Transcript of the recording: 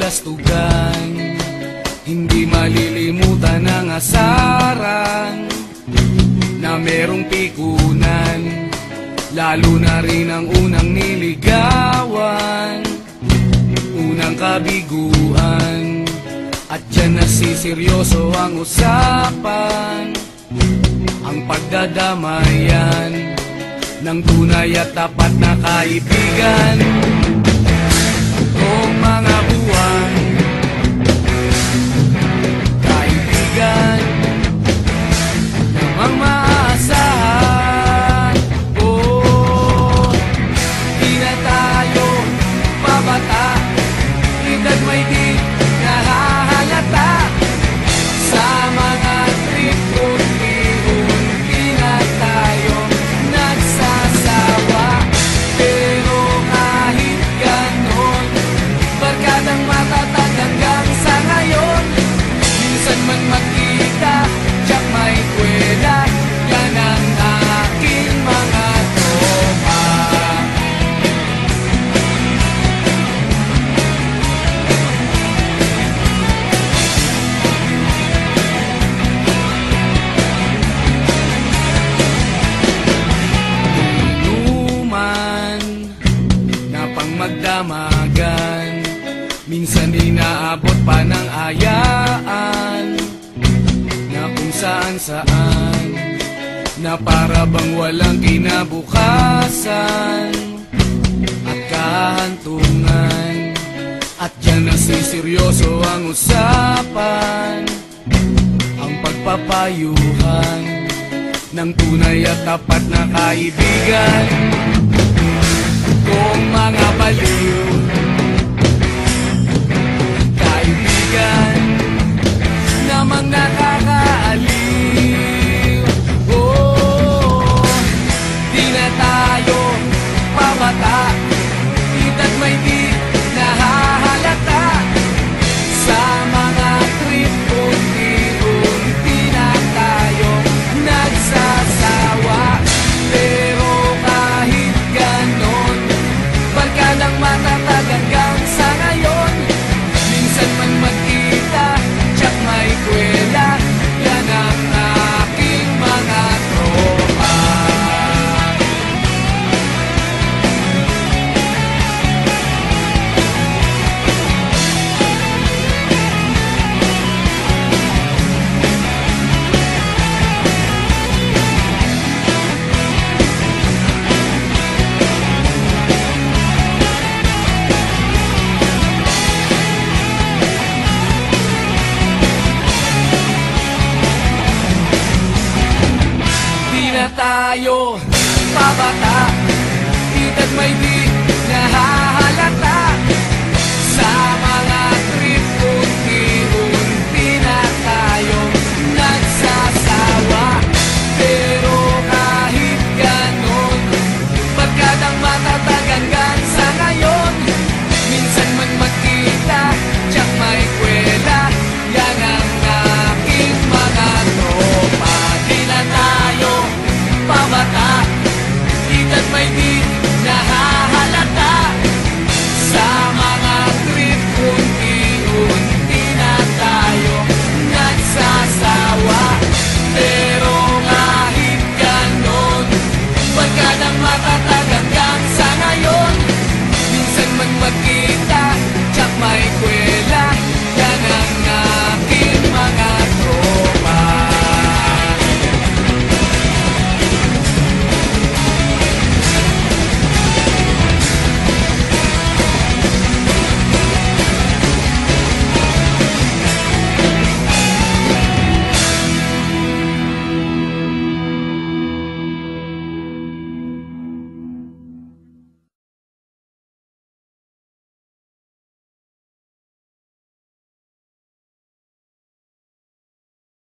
kastugan, hindi malilimutan ang asaran na merong pikunan, lalo na rin ang unang niligawan, unang kabiguan. At dyan nasiseryoso ang usapan, ang pagdadamayan ng tunay at tapat na kaibigan. Kung mga buwan, kaibigan namang maaasahan. Oh, di na tayo pabata, edad may di nahahalata. Sa mga trip unti-unti na tayo nagsasawa. Pero kahit ganon, barkadang matatag hanggang sa ngayon. Minsan man magkita, tiyak may kwela, yan ang aking mga tropa. Inuman na pang magdamagan, minsan inaabot pa ng ayaan, na kung saan-saan, na para bang walang kinabukasan at kahantungan. At dyan nasiseryoso ang usapan, ang pagpapayuhan ng tunay at tapat na kaibigan. Kung mga baliw, kaibigan namang nakakaaliw. Oh, di na tayo pabata, edad may di nahahalata. Sa mga trip unti-unti na tayo nagsasawa. Pero kahit ganon, barkadang matatag hanggang sa ngayon. Minsan man magkita, tiyak may kwela, yan ang aking mga tropa. Di na tayo pabata, edad may di